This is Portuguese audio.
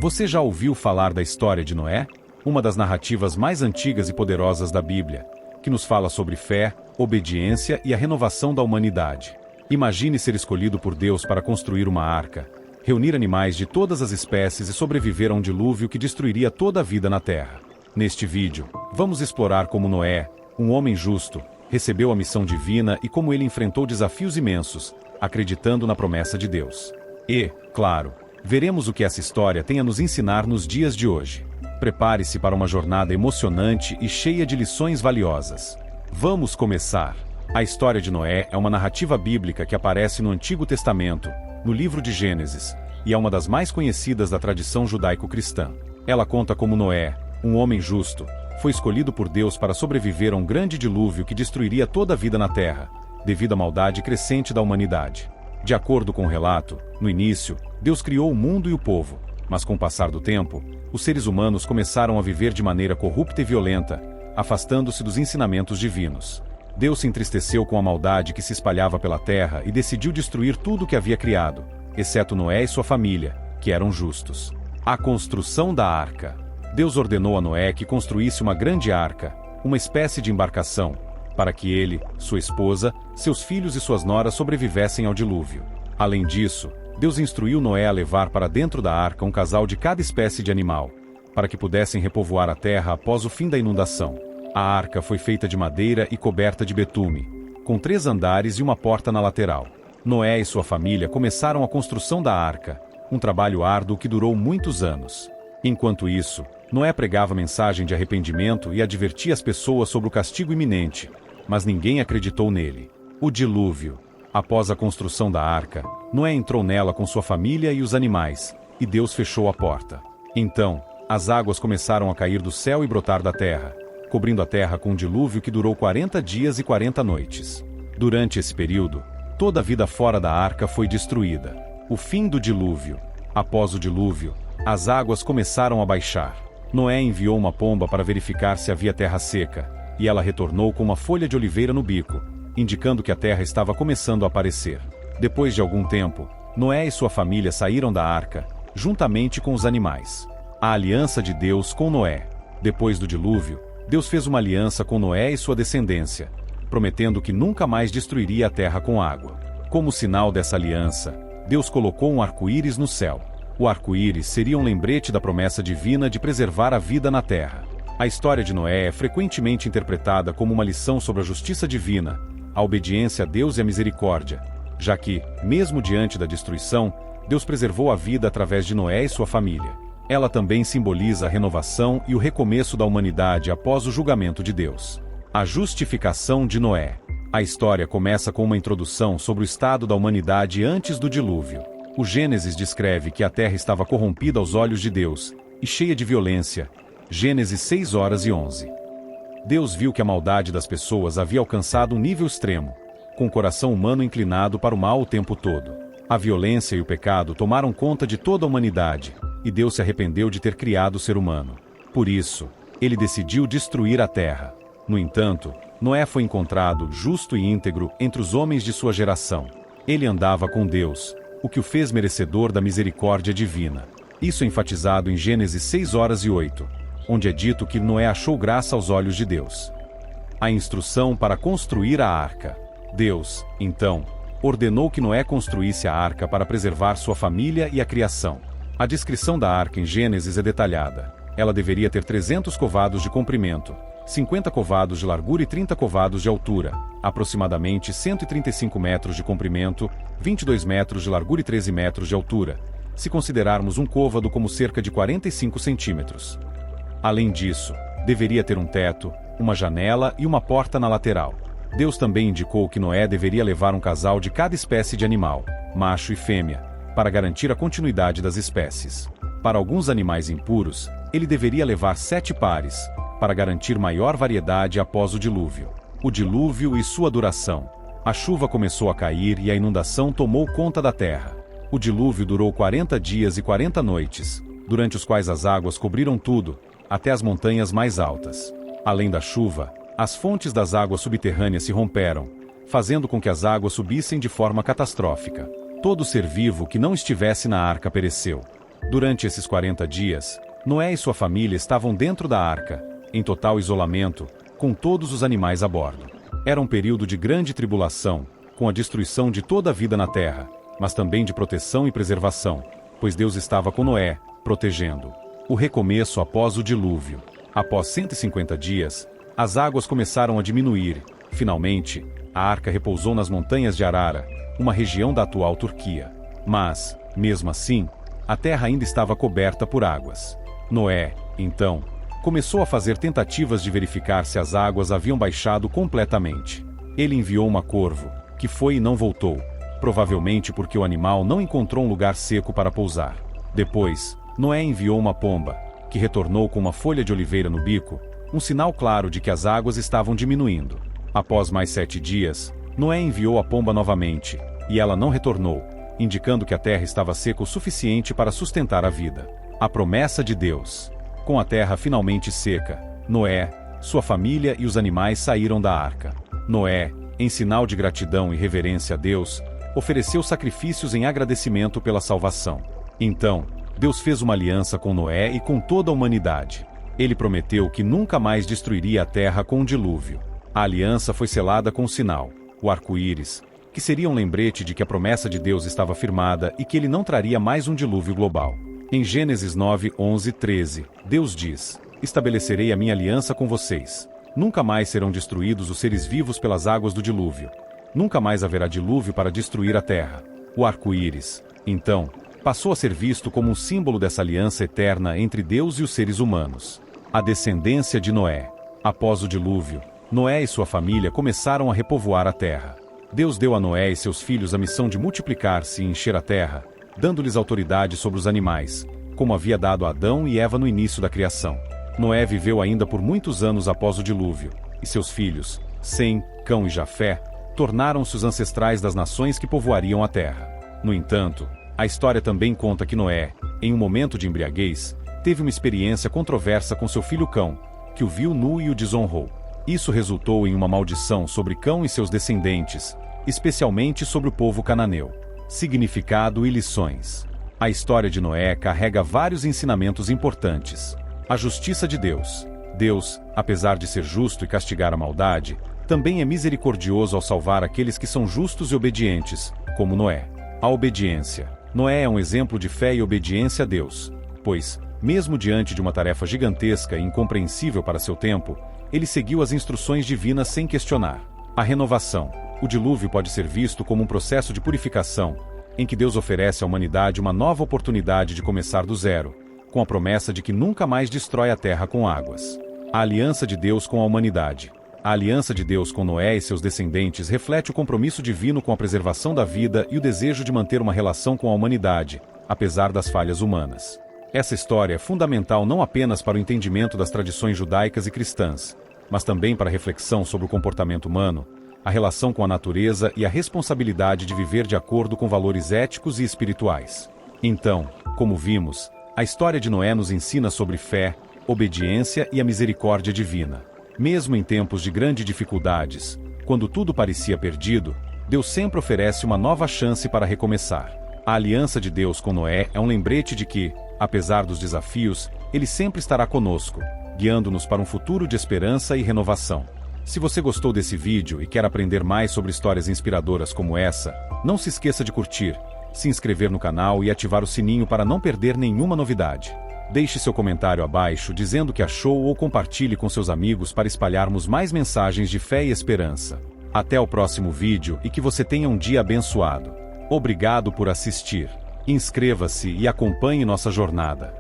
Você já ouviu falar da história de Noé? Uma das narrativas mais antigas e poderosas da Bíblia, que nos fala sobre fé, obediência e a renovação da humanidade. Imagine ser escolhido por Deus para construir uma arca, reunir animais de todas as espécies e sobreviver a um dilúvio que destruiria toda a vida na Terra. Neste vídeo, vamos explorar como Noé, um homem justo, recebeu a missão divina e como ele enfrentou desafios imensos, acreditando na promessa de Deus. E, claro, veremos o que essa história tem a nos ensinar nos dias de hoje. Prepare-se para uma jornada emocionante e cheia de lições valiosas. Vamos começar! A história de Noé é uma narrativa bíblica que aparece no Antigo Testamento, no livro de Gênesis, e é uma das mais conhecidas da tradição judaico-cristã. Ela conta como Noé, um homem justo, foi escolhido por Deus para sobreviver a um grande dilúvio que destruiria toda a vida na Terra, devido à maldade crescente da humanidade. De acordo com o relato, no início, Deus criou o mundo e o povo, mas com o passar do tempo, os seres humanos começaram a viver de maneira corrupta e violenta, afastando-se dos ensinamentos divinos. Deus se entristeceu com a maldade que se espalhava pela terra e decidiu destruir tudo o que havia criado, exceto Noé e sua família, que eram justos. A construção da arca. Deus ordenou a Noé que construísse uma grande arca, uma espécie de embarcação, para que ele, sua esposa, seus filhos e suas noras sobrevivessem ao dilúvio. Além disso, Deus instruiu Noé a levar para dentro da arca um casal de cada espécie de animal, para que pudessem repovoar a terra após o fim da inundação. A arca foi feita de madeira e coberta de betume, com 3 andares e uma porta na lateral. Noé e sua família começaram a construção da arca, um trabalho árduo que durou muitos anos. Enquanto isso, Noé pregava mensagem de arrependimento e advertia as pessoas sobre o castigo iminente, mas ninguém acreditou nele. O dilúvio. Após a construção da arca, Noé entrou nela com sua família e os animais, e Deus fechou a porta. Então, as águas começaram a cair do céu e brotar da terra, cobrindo a terra com um dilúvio que durou 40 dias e 40 noites. Durante esse período, toda a vida fora da arca foi destruída. O fim do dilúvio. Após o dilúvio, as águas começaram a baixar. Noé enviou uma pomba para verificar se havia terra seca, e ela retornou com uma folha de oliveira no bico, indicando que a terra estava começando a aparecer. Depois de algum tempo, Noé e sua família saíram da arca, juntamente com os animais. A aliança de Deus com Noé. Depois do dilúvio, Deus fez uma aliança com Noé e sua descendência, prometendo que nunca mais destruiria a terra com água. Como sinal dessa aliança, Deus colocou um arco-íris no céu. O arco-íris seria um lembrete da promessa divina de preservar a vida na terra. A história de Noé é frequentemente interpretada como uma lição sobre a justiça divina, a obediência a Deus e a misericórdia, já que, mesmo diante da destruição, Deus preservou a vida através de Noé e sua família. Ela também simboliza a renovação e o recomeço da humanidade após o julgamento de Deus. A justificação de Noé. A história começa com uma introdução sobre o estado da humanidade antes do dilúvio. O Gênesis descreve que a terra estava corrompida aos olhos de Deus e cheia de violência. Gênesis 6:11. Deus viu que a maldade das pessoas havia alcançado um nível extremo, com o coração humano inclinado para o mal o tempo todo. A violência e o pecado tomaram conta de toda a humanidade, e Deus se arrependeu de ter criado o ser humano. Por isso, ele decidiu destruir a terra. No entanto, Noé foi encontrado justo e íntegro entre os homens de sua geração. Ele andava com Deus, o que o fez merecedor da misericórdia divina. Isso é enfatizado em Gênesis 6:8, onde é dito que Noé achou graça aos olhos de Deus. A instrução para construir a arca. Deus, então, ordenou que Noé construísse a arca para preservar sua família e a criação. A descrição da arca em Gênesis é detalhada. Ela deveria ter 300 covados de comprimento, 50 covados de largura e 30 covados de altura, aproximadamente 135 metros de comprimento, 22 metros de largura e 13 metros de altura, se considerarmos um côvado como cerca de 45 centímetros. Além disso, deveria ter um teto, uma janela e uma porta na lateral. Deus também indicou que Noé deveria levar um casal de cada espécie de animal, macho e fêmea, para garantir a continuidade das espécies. Para alguns animais impuros, ele deveria levar 7 pares, para garantir maior variedade após o dilúvio. O dilúvio e sua duração. A chuva começou a cair e a inundação tomou conta da terra. O dilúvio durou 40 dias e 40 noites, durante os quais as águas cobriram tudo, até as montanhas mais altas. Além da chuva, as fontes das águas subterrâneas se romperam, fazendo com que as águas subissem de forma catastrófica. Todo ser vivo que não estivesse na arca pereceu. Durante esses 40 dias, Noé e sua família estavam dentro da arca, em total isolamento, com todos os animais a bordo. Era um período de grande tribulação, com a destruição de toda a vida na terra, mas também de proteção e preservação, pois Deus estava com Noé, protegendo. O recomeço após o dilúvio. Após 150 dias, as águas começaram a diminuir. Finalmente, a arca repousou nas montanhas de Arara, uma região da atual Turquia. Mas, mesmo assim, a terra ainda estava coberta por águas. Noé, então, começou a fazer tentativas de verificar se as águas haviam baixado completamente. Ele enviou uma corvo, que foi e não voltou, provavelmente porque o animal não encontrou um lugar seco para pousar. Depois, Noé enviou uma pomba, que retornou com uma folha de oliveira no bico, um sinal claro de que as águas estavam diminuindo. Após mais 7 dias, Noé enviou a pomba novamente, e ela não retornou, indicando que a terra estava seca o suficiente para sustentar a vida. A promessa de Deus. Com a terra finalmente seca, Noé, sua família e os animais saíram da arca. Noé, em sinal de gratidão e reverência a Deus, ofereceu sacrifícios em agradecimento pela salvação. Então, Deus fez uma aliança com Noé e com toda a humanidade. Ele prometeu que nunca mais destruiria a terra com um dilúvio. A aliança foi selada com um sinal, o arco-íris, que seria um lembrete de que a promessa de Deus estava firmada e que ele não traria mais um dilúvio global. Em Gênesis 9, 11, 13, Deus diz: "Estabelecerei a minha aliança com vocês. Nunca mais serão destruídos os seres vivos pelas águas do dilúvio. Nunca mais haverá dilúvio para destruir a terra." O arco-íris, então, passou a ser visto como um símbolo dessa aliança eterna entre Deus e os seres humanos. A descendência de Noé. Após o dilúvio, Noé e sua família começaram a repovoar a terra. Deus deu a Noé e seus filhos a missão de multiplicar-se e encher a terra, dando-lhes autoridade sobre os animais, como havia dado a Adão e Eva no início da criação. Noé viveu ainda por muitos anos após o dilúvio, e seus filhos, Sem, Cão e Jafé, tornaram-se os ancestrais das nações que povoariam a terra. No entanto, a história também conta que Noé, em um momento de embriaguez, teve uma experiência controversa com seu filho Cão, que o viu nu e o desonrou. Isso resultou em uma maldição sobre Cão e seus descendentes, especialmente sobre o povo cananeu. Significado e lições. A história de Noé carrega vários ensinamentos importantes. A justiça de Deus. Deus, apesar de ser justo e castigar a maldade, também é misericordioso ao salvar aqueles que são justos e obedientes, como Noé. A obediência. Noé é um exemplo de fé e obediência a Deus, pois, mesmo diante de uma tarefa gigantesca e incompreensível para seu tempo, ele seguiu as instruções divinas sem questionar. A renovação. O dilúvio pode ser visto como um processo de purificação, em que Deus oferece à humanidade uma nova oportunidade de começar do zero, com a promessa de que nunca mais destrói a terra com águas. A aliança de Deus com a humanidade. A aliança de Deus com Noé e seus descendentes reflete o compromisso divino com a preservação da vida e o desejo de manter uma relação com a humanidade, apesar das falhas humanas. Essa história é fundamental não apenas para o entendimento das tradições judaicas e cristãs, mas também para a reflexão sobre o comportamento humano, a relação com a natureza e a responsabilidade de viver de acordo com valores éticos e espirituais. Então, como vimos, a história de Noé nos ensina sobre fé, obediência e a misericórdia divina. Mesmo em tempos de grandes dificuldades, quando tudo parecia perdido, Deus sempre oferece uma nova chance para recomeçar. A aliança de Deus com Noé é um lembrete de que, apesar dos desafios, Ele sempre estará conosco, guiando-nos para um futuro de esperança e renovação. Se você gostou desse vídeo e quer aprender mais sobre histórias inspiradoras como essa, não se esqueça de curtir, se inscrever no canal e ativar o sininho para não perder nenhuma novidade. Deixe seu comentário abaixo dizendo o que achou ou compartilhe com seus amigos para espalharmos mais mensagens de fé e esperança. Até o próximo vídeo e que você tenha um dia abençoado. Obrigado por assistir. Inscreva-se e acompanhe nossa jornada.